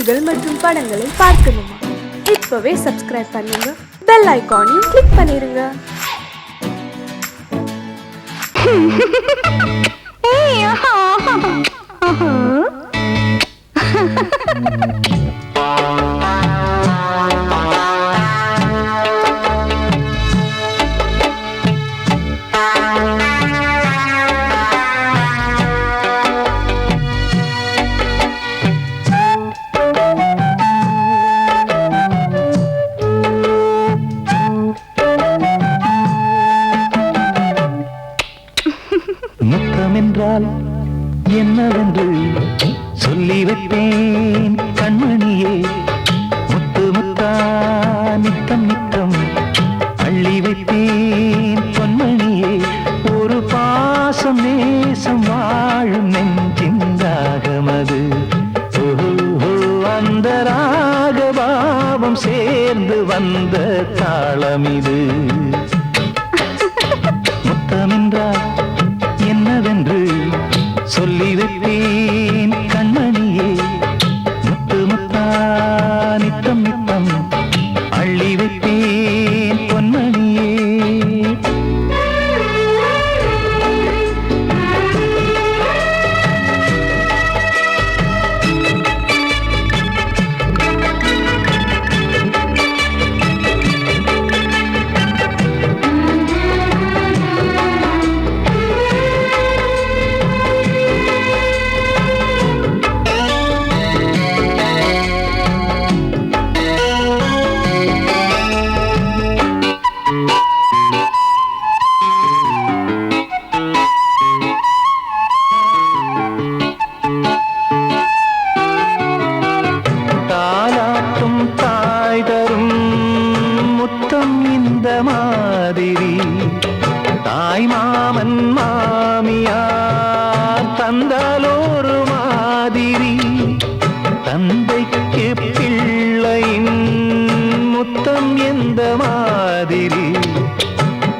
பாடல்கள் மற்றும் படங்களை பார்க்கணுமா? இப்பவே சப்ஸ்கிரைப் பண்ணுங்க, பெல் ஐகானையும் கிளிக் பண்ணிருங்க. முத்தமென்றால் என்னவென்று சொல்லி வைப்பேன் கண்மணியே. முத்து முத்தா நித்தம் நித்தம் அள்ளி வைப்பேன் பொன்மணியே. ஒரு பாசம் நேசம் வாழும் நெஞ்சின் ராகமது. அந்த ராகபாவம் சேர்ந்து வந்த தாளமிது. முத்தமென்றால் என்னவென்று சொல்லி வைப்பேன் கண்மணியே. முத்து முத்தா நித்தம் நித்தம் அள்ளி வைப்பேன் பொன்மணியே. மாதிரி தாய் மாமன் மாமியார் தந்தாலோரு மாதிரி. தந்தைக்கு பிள்ளையின் முத்தம் எந்த மாதிரி.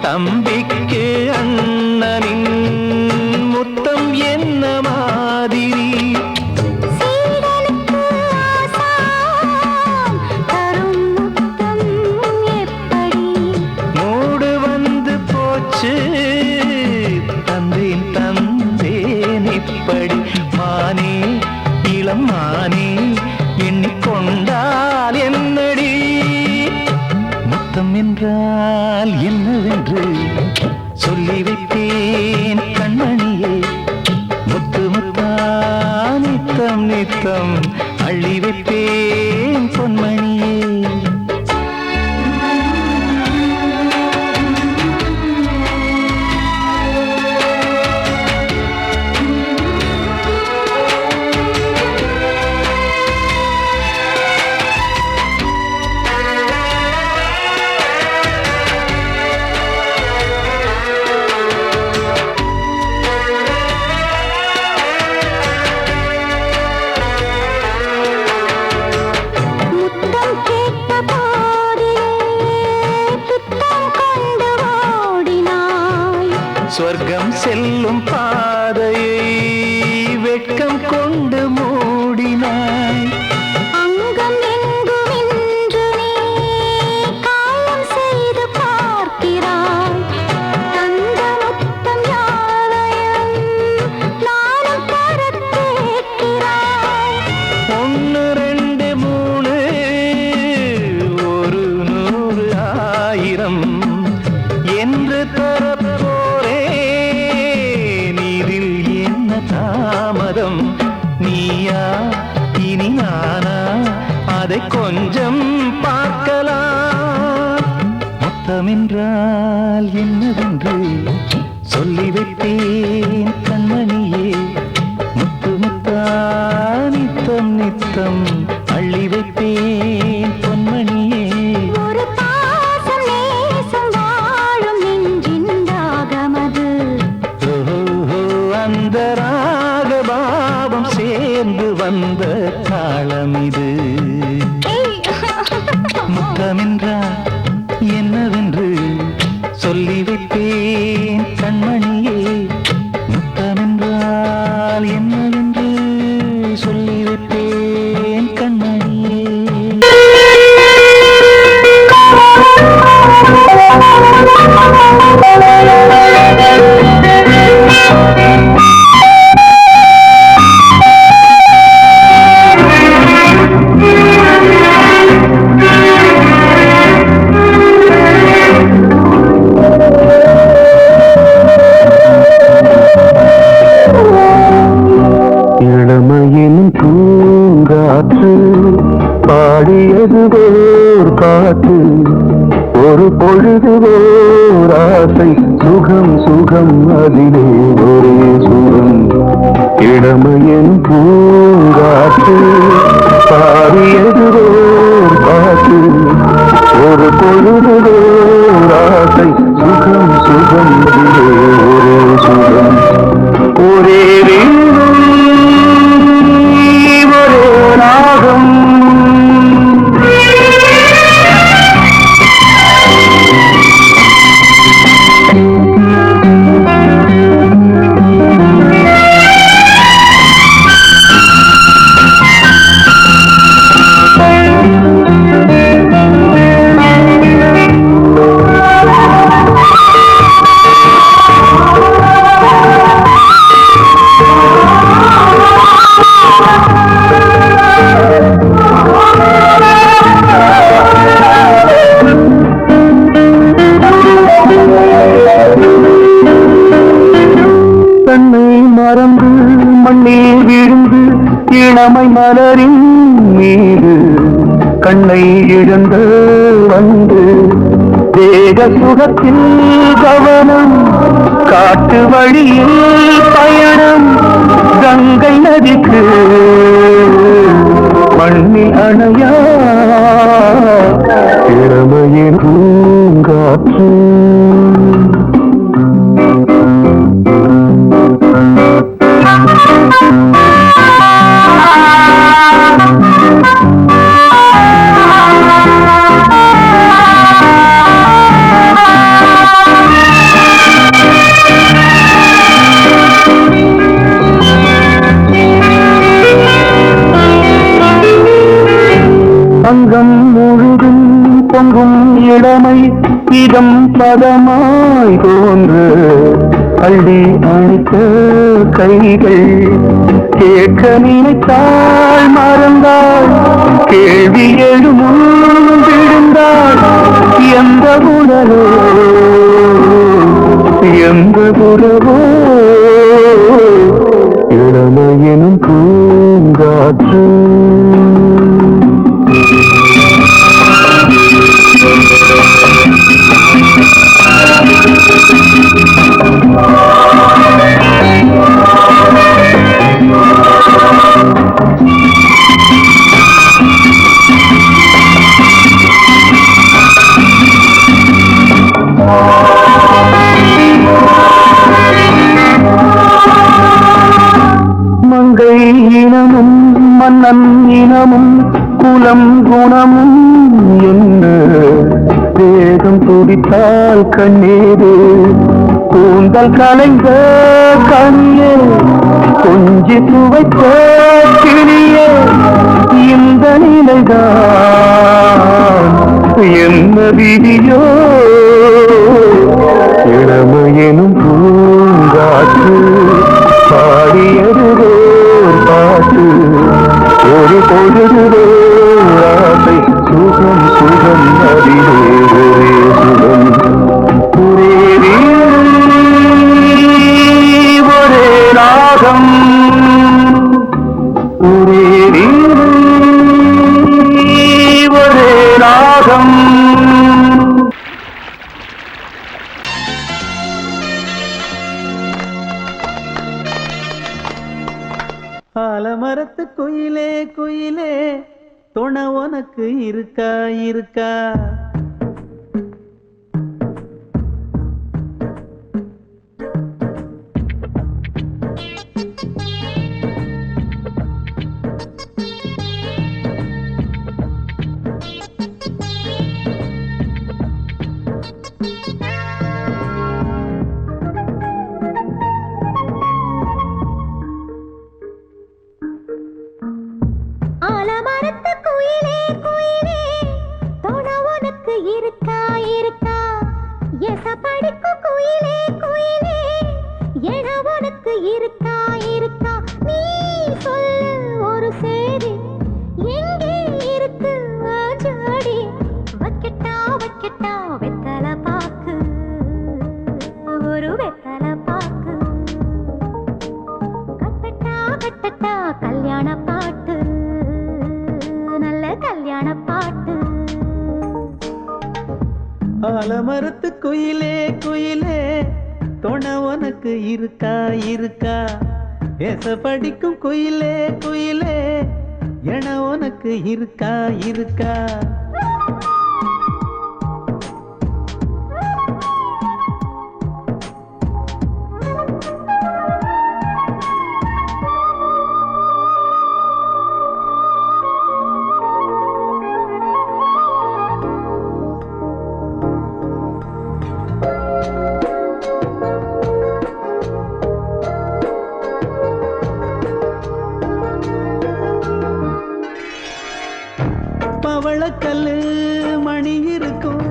தம்பிக்கு அண்ணனின் முத்தம் என்ன மாதிரி. தந்தேன் தந்தேன் இப்படி மானே இளம் மானே எண்ணிக்கொண்டால் என்னடி. முத்தம் என்றால் என்னவென்று சொல்லி வைப்பேன் கண்மணியே. முத்து முத்தா நித்தம் நித்தம் அள்ளி வைப்பேன் பொன்மணியே. சொர்க்கம் செல்லும் பாதையை வெட்கம் கொண்டு மூடினாய். அங்கம் எங்குமென்று நீ காயம் செய்து பார்க்கிறாய். தந்த முத்தம் யாவையும் நானும் தரக் கேட்கிறாய். 1 2 3 ஒரு 100 1000 என்று தாமதம். நீயா இனி நானா அதை கொஞ்சம் பார்க்கலாம். முத்தமென்றால் என்னவென்று சொல்லி வைப்பேன் கண்மணியே. முத்து முத்தா நித்தம் நித்தம் அள்ளி வைப்பேன் பொன்மணியே. ஒரு பாசம் நேசம் வாழும் நெஞ்சின் ராகமது. அந்த ராகபாவம் சேர்ந்து வந்த தாளமிது. முத்தமென்றால் என்னவென்று சொல்லி வைப்பேன் கண்மணியே. முத்தமென்றால் என்னவென்று சொல்லி வைப்பேன் கண்மணி. காற்று பாடியது ஓர் பாட்டு ஒரு பொழுது ஓர் ஆசை சுகம் சுகம் அதிலே ஒரே சுகம் இளமையின் பூங்காற்று பாடியது ஓர் பாட்டு ஒரு பொழுது ஓர் ஆசை சுகம் சுகம் அதிலே ஒரே சுகம் ஒரே வீணை ஒரே ராகம் இளமை மலரின் மீது கண்ணை இழந்து வந்து தேக சுகத்தில் கவனம் காட்டு வழியில் பயணம் கங்கை நதிக்கு மண்ணில் அணையா இளமையின் பூங்காற்று அங்கம் முழுதும் பொங்கும் இளமை இதம் பதமாய் தோன்று அள்ளி அணித்த கைகள் கேட்க நினைத்தாள் மறந்தாள் கேள்வி எழும் விழுந்தாள் எந்த உணரோ எந்த புறவோ இளமையெனும் பூங்காற்று மங்கை இனமும் மன்னன் இனமும் குலம் குணமும் என்ன வேகம் துடித்தால் கண்ணீரு கூந்தல் கலைந்த கண்ணியே கொஞ்சி துவைத்த கிளியே இந்த நிலைதான் என்ன விதியோ இளமையெனும் பூங்காற்று பாடியது ஓர் பாட்டு ஒரு பொழுது ஆசை சுகம் சுகம் அதிலே ஒரே சுகம் ஒரே வீணை ஒரே ராகம் ஒரே வீணை ஒரே ராகம் ஆலமரத்து குயிலே குயிலே துணை உனக்கு இருக்கா இருக்கா ஆலமரத்து குயிலே குயிலே துணை உனக்கு இருக்கா இருக்கா எசப்படிக்கு குயிலே குயிலே என உனக்கு இருக்கா இருக்கா நீ சொல்லு ஒரு சேதி எங்கே இருக்கு ஜாடி வைக்கட்டா வைக்கட்டா வெத்தலை பாக்கு ஒரு வெத்தலை பாக்கு கட்டட்டா கட்டட்டா கல்யாண பாட்டு ஆலமரத்து குயிலே குயிலே துணை உனக்கு இருக்கா இருக்கா ஏச படிக்கும் குயிலே குயிலே என உனக்கு இருக்கா இருக்கா பவளக்கல்லு மணி இருக்கும்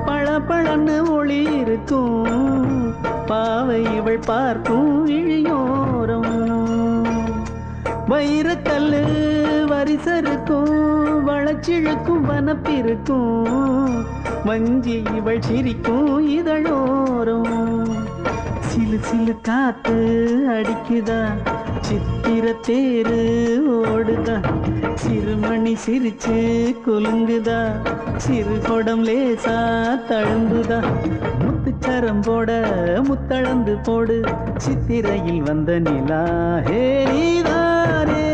பழப்பழன்னு ஒளி இருக்கும் பாவை இவள் பார்க்கும் இழியோரம் வைரக்கல்லு வரிசருக்கும் வளச்சிழுக்கும் வனப்பிருக்கும் வஞ்சி இவள் சிரிக்கும் இதழோரம் சிலு சிலு காத்து அடிக்குதா சித்திர தேரு ஓடுதா சிறுமணி சிரிச்சு குலுங்குதா சிறு கொடம் லேசா தழும்புதா முத்துச்சரம் போட முத்தளந்து போடு சித்திரையில் வந்த நிலா ஹே நீதானே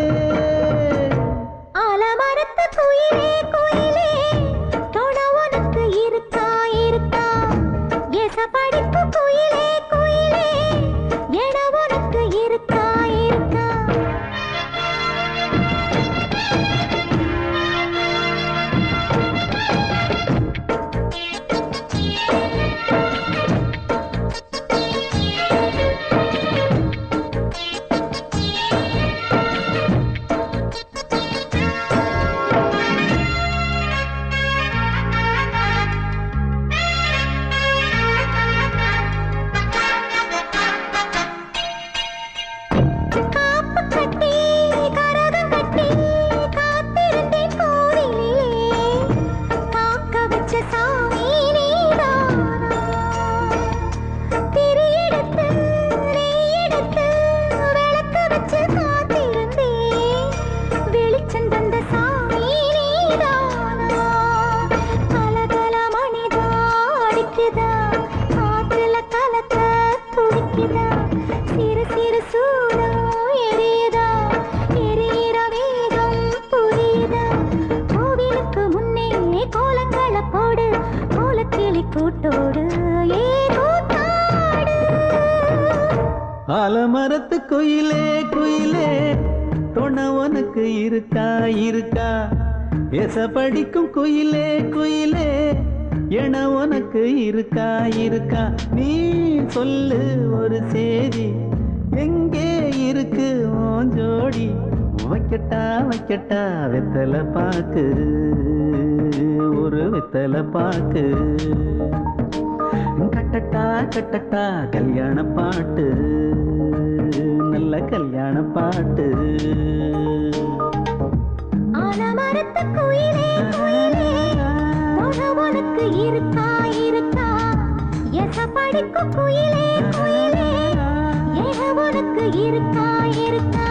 ஆலமரத்து குயிலே குயிலே துணை உனக்கு இருக்கா இருக்கா ஏச படிக்கும் குயிலே குயிலே என உனக்கு இருக்கா இருக்கா ஆலமரத்து குயிலே குயிலே துணை உனக்கு இருக்கா இருக்கா ஏச படிக்கும் குயிலே குயிலே என உனக்கு இருக்கா இருக்கா நீ சொல்லு ஒரு சேதி எங்கே இருக்கு உன் ஜோடி வைக்கட்டா வைக்கட்டா வெத்தலை பாக்கு ஒரு வெத்தலை பாக்கு கட்டட்டா கட்டட்டா கல்யாண பாட்டு நல்ல கல்யாண பாட்டு ஆலமரத்து குயிலே குயிலே துணை உனக்கு இருக்கா இருக்கா ஏச படிக்கும் குயிலே குயிலே என உனக்கு இருக்கா இருக்கா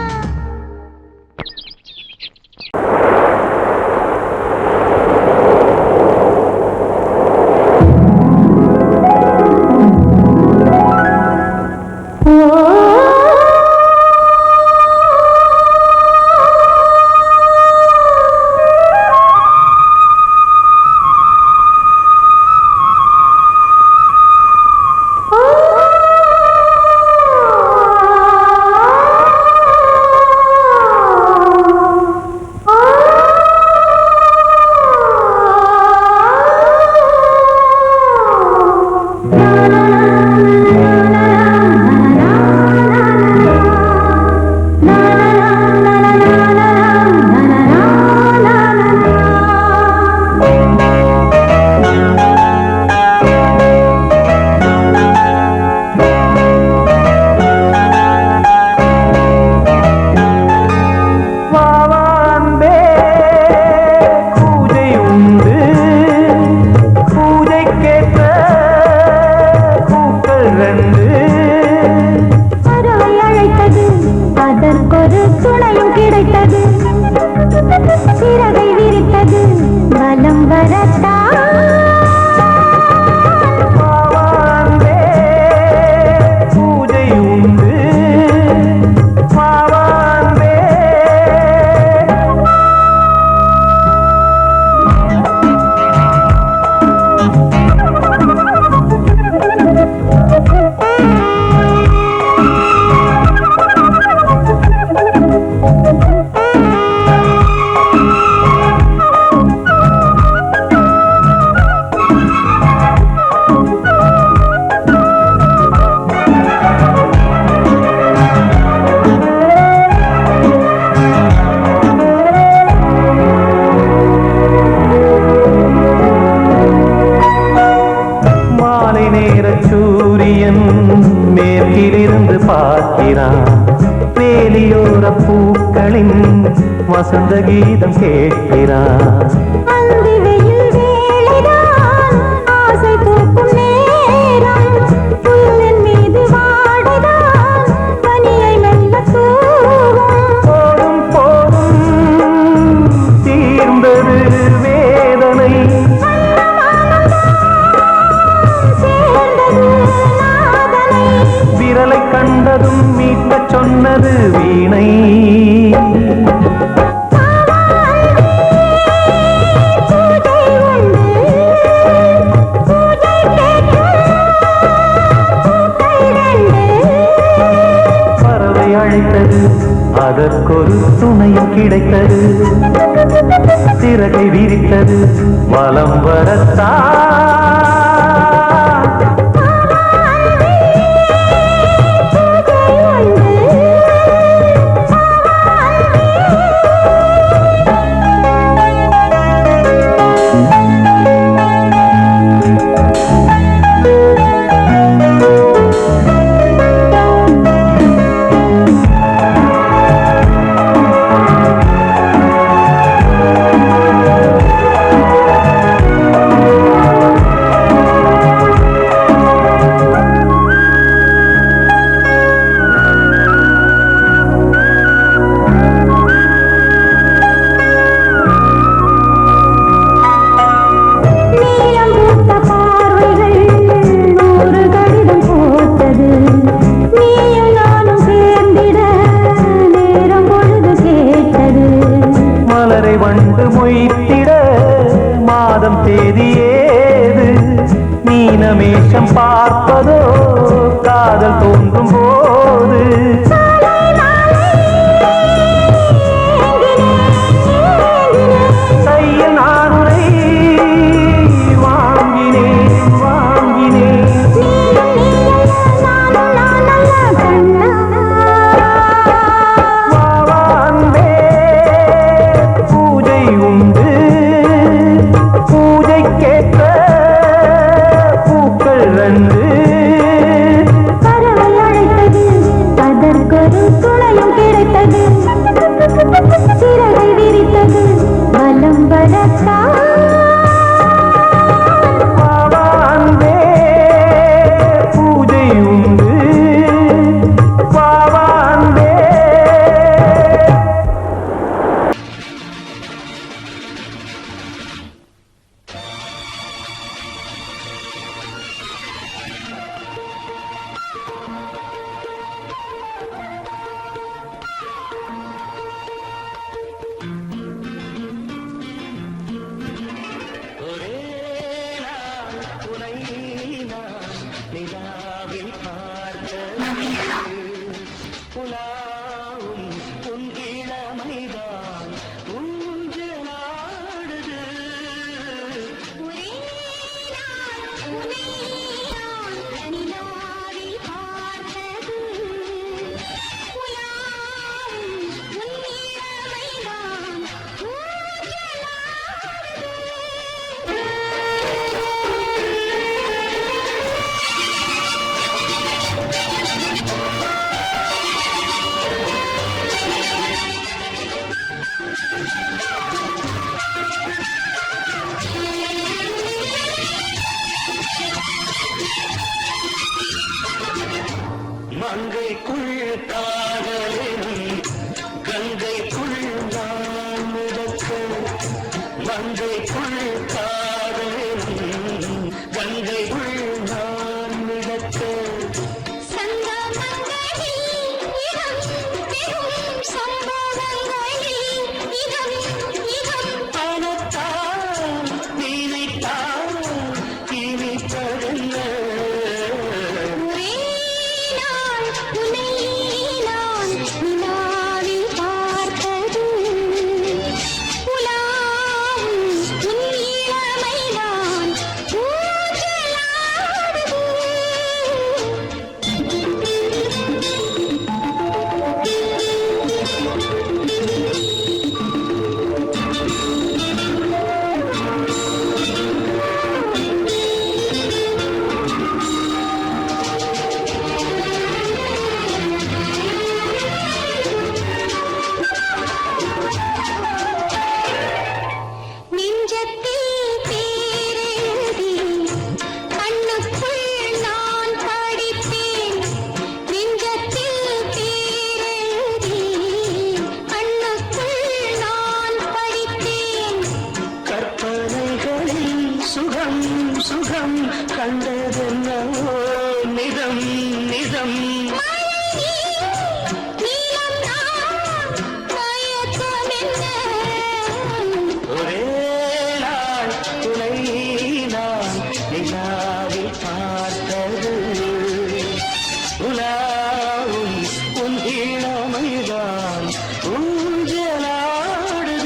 சிறகை விரித்தது வலம் வரத்தா வசந்த கீதம் கேட்கிறான். அந்தி வெயில் வேளைதான் ஆசை தூக்கும் நேரம். புல்லின் மீது வாடைதான் பனியை மெல்ல தூவும். போதும் போதும் தீர்ந்தது வேதனை. சேர்ந்தது நாதனை. விரலை கண்டதும் மீட்டச் சொன்னது வீணை. பறவை அழைத்தது, அதற்கொரு துணையும் கிடைத்தது. சிறகை விரித்தது, வலம் வரத்தான். வண்டு மொய்த்திட மாதம் தேதி ஏது? மீனமேஷம் பார்ப்பதோ காதல் தோன்றும் போது. கையில் நானுரை வாங்கினேன் வாங்கினேன். சிறகை விரித்தது, வலம் வரத்தான். பூஜை உண்டு பாவாந்தே. மங்கைக்குள் காதலினும் கங்கைக்குள் நான் மிதக்க. மங்கைக்குள் காதலினும் கங்கைக்குள் நான் மிதக்க. கண்டதென்னவோ நிதம் நிதம் ஒரே நாள் துணை நான் நிலாவில் பார்த்தது உலாவும் உன் இளமைதான் ஊஞ்சலாடுது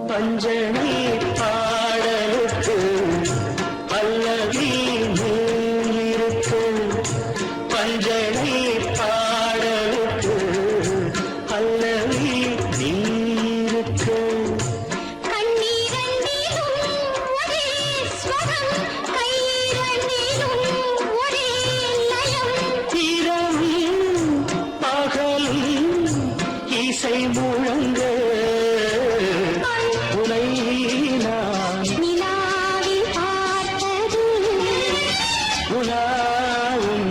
பஞ்சனை பாடலுக்கு பல்லவி இருக்கு பஞ்சனை பாடலுக்கு பல்லவி இருக்கு இரவும் பகலும் இசை முழங்க உனை நான் உலாவும்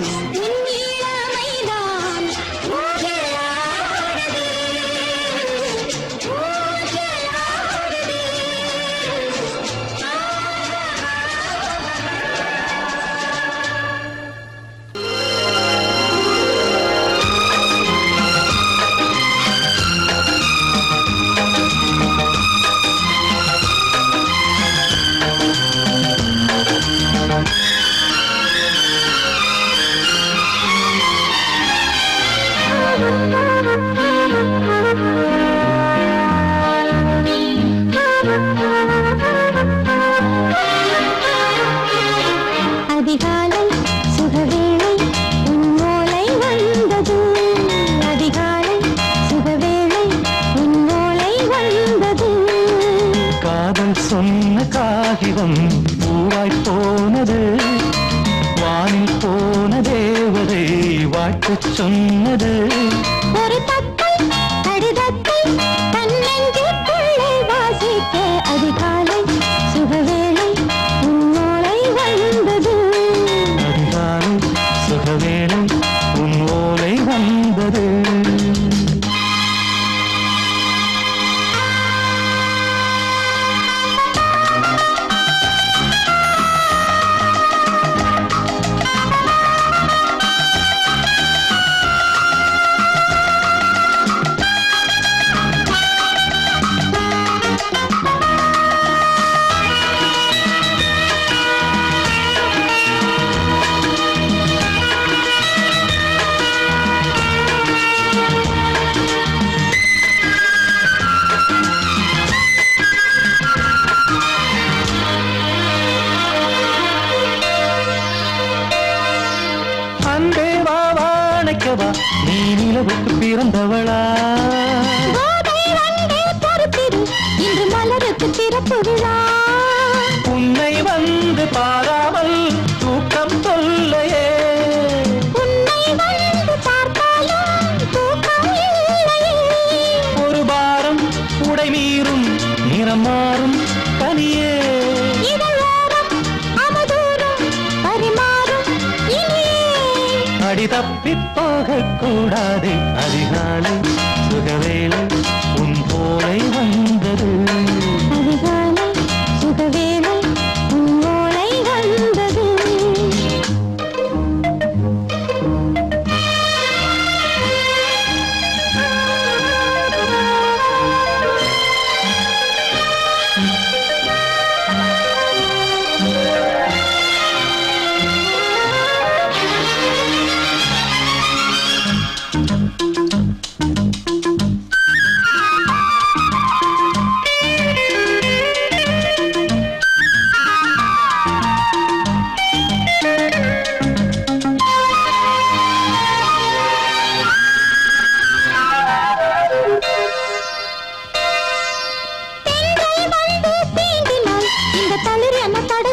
அதிகாலை சுகவேளை உன்னோலை வந்தது அதிகாலை சுகவேளை உன்னோலை வந்தது காதல் சொன்ன காகிதம் பூவாய் போனது வானில் போன தேவதை வாழ்த்துச் சொன்னது ஒரு தத்தை கடிதத்தை தன்னெஞ்சுக்குள்ளே வாசிக்க அதிகாலை சுகவேளை உன்னோலை வந்தது அதிகாலை சுகவேளை உன் ஓலை வந்தது அன்பே வா வாழைக்கவா நீ நிலவுக்கு பிறந்தவளா கோதை வந்தே பொறுத்திரு இன்று மலருக்கு திறப்பு விழா உன்னை வந்து பாராமல் தூக்கம் சொல்லையே உன்னை வந்து பார்த்தாலும் தூக்கம் இல்லையே ஒரு பாரம் உடை மீறும் நிறம் மாறும் தனியே இதழோரம் அவதூறம் பரிமாறும் இனியே அடி தப்பிப் போகக் கூடாது அதிகாலை சுகவேளை உன் போலை வந்தது அதிகாலை சுகவேளை உன்னோலை வந்தது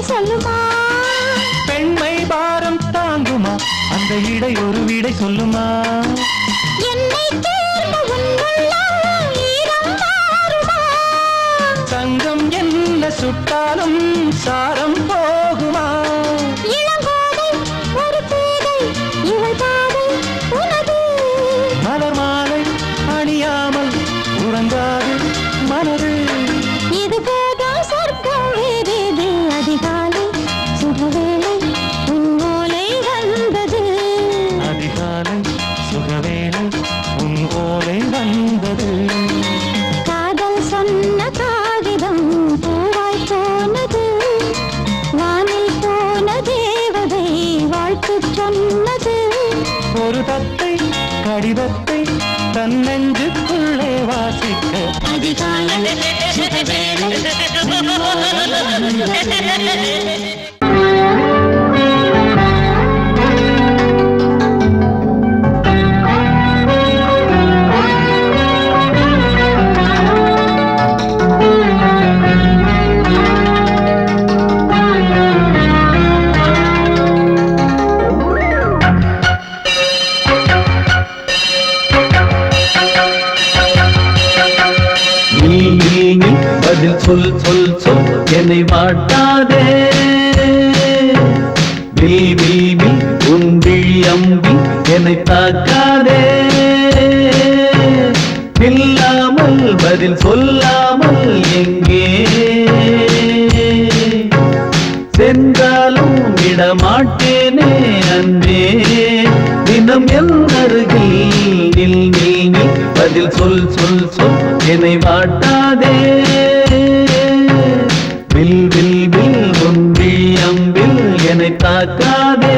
சொல்லுமா பெண்மை பாரம் தாங்குமா அந்த இடை ஒரு விடை சொல்லுமா என்னை தேர்ந்த உன் உள்ளம் ஈரம் மாறுமா தங்கம் என்ன சுட்டாலும் சாரம் போகுமா? இளங்கோதை ஒரு பேதை இவள் பாதை உனது. மலர் மாலை அணியாமல் உறங்காது மனது. இது போதும் சொர்க்கம் வேறேது. அதிகாலை சுகவேளை உன் ஓலை வந்தது. அதிகாலை சுகவேளை உன் ஓலை வந்தது. காதல் சொன்ன காகிதம் பூவாய் போனது. வானில் போன தேவதை வாழ்த்து சொன்னது. ஒரு தத்தை கடிதத்தை தன் நெஞ்சுக்குள்ளே வாசிக்க அதிகாலை சுகவேளை உன் ஓலை வந்தது. பதில் சொல் சொல் சொல் என்னை வாட்டாதே. வில் வில் வில் உன் விழி அம்பி என்னை தாக்காதே. இல்லாமல் பதில் சொல்லாமல் எங்கே சென்றாலும் விடமாட்டேனே அன்பே. தினம் என் அருகில் நில் நில் நில் பதில் சொல் சொல் சொல் என்னை வாட்டாதே. வில் வில் வில் உன் விழி அம்பில் என்னை தாக்காதே.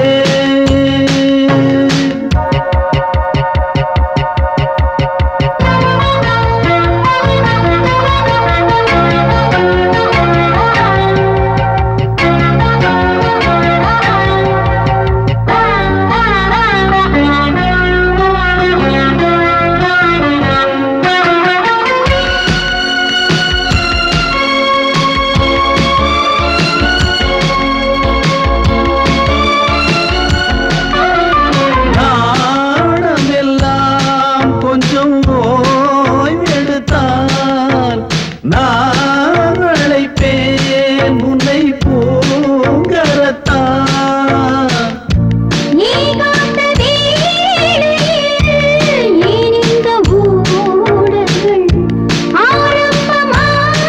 நான் அழைப்பேன் உன்னை பூங்கரத்தா. நீ காத்த வேளையில் ஏன் இந்த ஊடல்கள் ஆரம்பமானதோ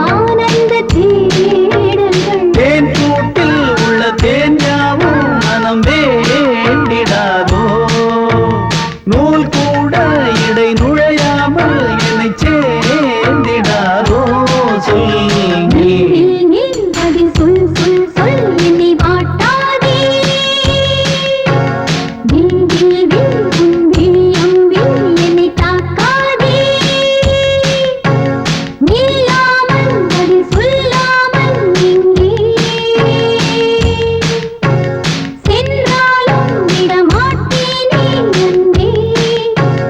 ஆனந்த தேடல்கள். தேன் கூட்டில் உள்ள தேன் யாவும் மனம் வேண்டிடாதோ. நூல் கூட இடை நுழையாமல் என்னை சேர்ந்திடாதோ. சொல் பதில் சொல் சொல் சொல் என்னை வாட்டாதே. வில் வில் வில் உன் விழி அம்பில் என்னை தாக்காதே. நில்லாமல் பதில் சொல்லாமல் எங்கே சென்றாலும் விடமாட்டேனே அன்பே.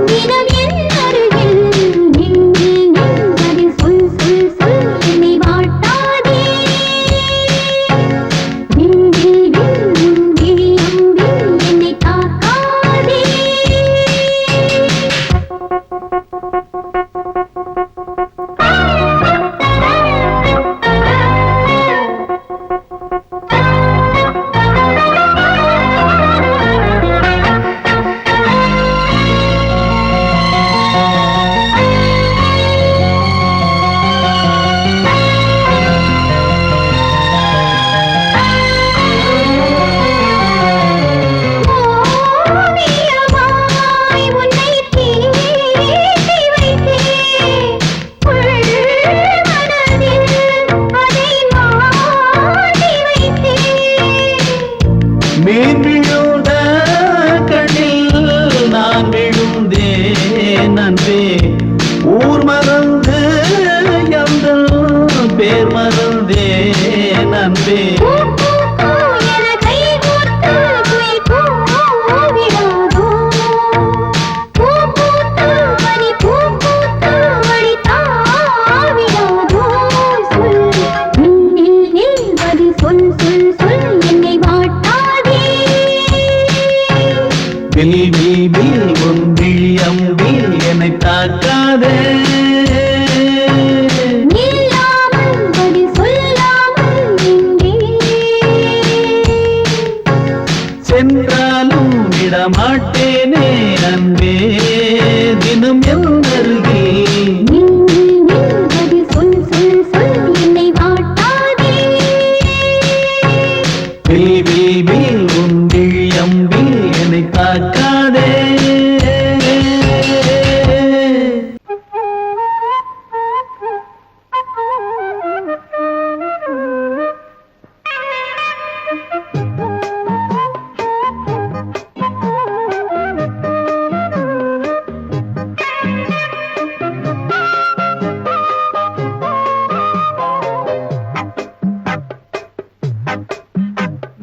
தினம் என் அருகில் நில் நில் நில் பதில் சொல் சொல் சொல் என்னை வாட்டாதே. வில் வில் வில் உன் விழி அம்பில் என்னை தாக்காதே. ஓவியமாய் உன்னை தீட்டி வைத்தேன். உள் மனதில் அதை மாட்டி வைத்தேன். மீன் விழுந்த கண்ணில் நான் விழுந்தேன் அன்பே. ஊர் மறந்து எந்தன் பேர் மறந்தேன் அன்பே. பூ பூ பூ என கை கோர்த்து குயில் கூவிடாதோ. பூ பூத்து பனி பூ பூத்து வழி தாவிடாதோ. சொல் நில் நில் நில் பதில் சொல் சொல் சொல் என்னை வாட்டாதே. வில் வில் வில் உன் விழி அம்பில் என்னை தாக்காதே. பார்த்தேனே அன்பே தினம் என் அருகில் நின்றதி சொல் சொல் சொல் என்னை வாட்டாதே வில் வில் வில் உன் விழியம்பில் என்னை தாக்காதே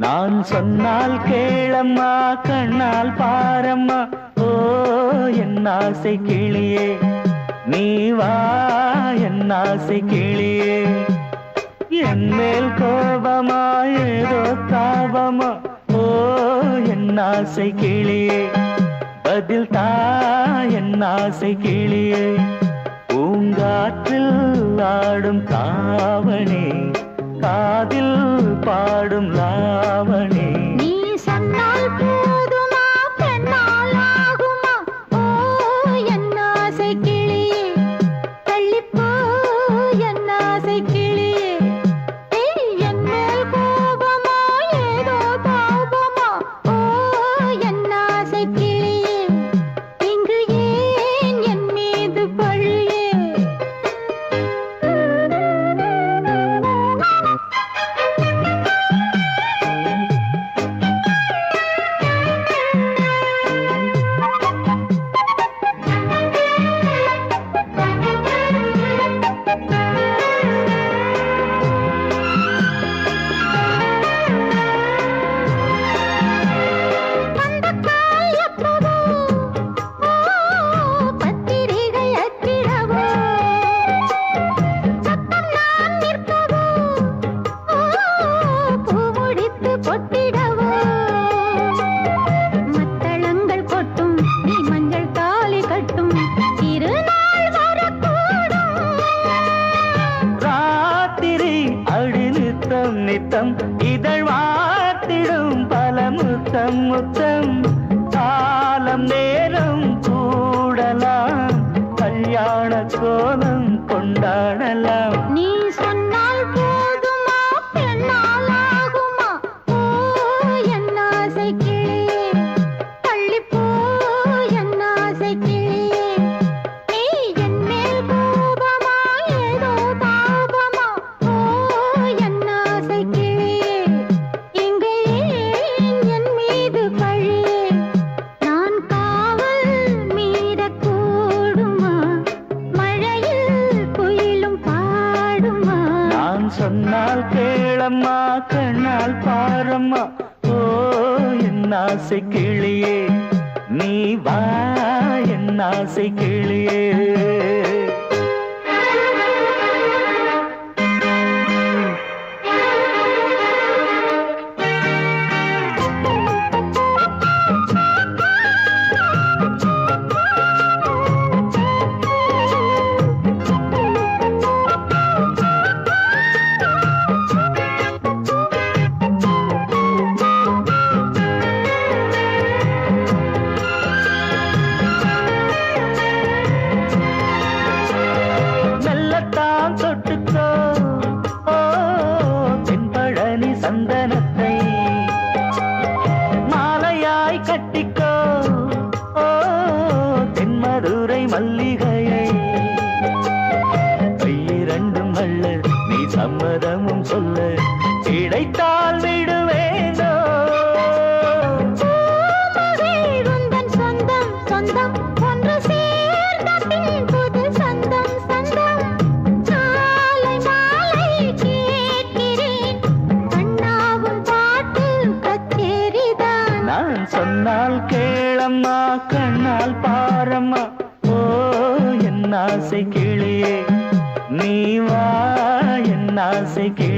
நான் சொன்னால் கேளம்மா கண்ணால் பாரம்மா ஓ என் ஆசை கிளியே நீ வா என் ஆசை கிளியே என் மேல் கோபமா ஏதோ தாபமா ஓ என் ஆசை கிளியே பதில் தா என் ஆசை கிளியே பூங்காற்றில் ஆடும் தாவணி காதில் பாடும் லாவணி நீ சொன்னால் போதுமா பெண்ணால் ஆகுமா ஓ என் ஆசை கிளியே தள்ளிப்போ என் ஆசை கிளியே என் மேல் கோபமா ஏதோ தாபமா ஓ என் ஆசை கிளியே இங்கு ஏன் என் மீது பழியே பத்திரிகை அச்சிடவோ சத்தம் நான் நிற்கவோ பூ முடித்து பொட்டிடவோ மத்தளங்கள் கொட்டும் நீ மஞ்சள் தாலி கட்டும் திருநாள் வரக்கூடும் ராத்திரி அடி நித்தம் நித்தம் இதழ் வாத்திடும் பல முத்தம் முத்தம் காலம் நேரம் கூடலாம் கல்யாண கோலம் கொண்டாடலாம் நீ சொன்னால் போதுமா பெண்ணால் ஆகுமா ஓ என் ஆசை கிளியே தள்ளிப்போ என் ஆசை கிளியே நீ என் மேல் கோபமா ஏதோ தாபமா ஓ என் ஆசை கிளியே இங்கே ஏன் என் மீது பழியே நான் காவல் மீறக்கூடுமா மழையில் குயிலும் பாடுமா நான் சொன்னால் கேளம்மா கண்ணால் பாரம்மா ஓ என் ஆசை கிளியே நீ வா என் ஆசை கிளியே மெல்லத்தான் தொட்டுக்கோ ஓ தென்பழனி சந்தனத்தை மாலையாய் கட்டிக்கோ ஓ தென்மதுரை மல்லிகையை கையிரண்டும் அள்ள நீ சம்மதமும் சொல்ல கிடைத்தால் விடுவேனோ உந்தன் சொந்தம் சொந்தம் ஒன்று சேர்ந்த பின் புது சொந்தம் சொந்தம் மாலை மாலை கேட்கிறேன் கண்ணாவும் பாட்டு கச்சேரிதான் நான் சொன்னால் கேளம்மா கண்ணால் பாரம்மா ஓ என் ஆசை கிளியே நீ வா என் ஆசை கிளியே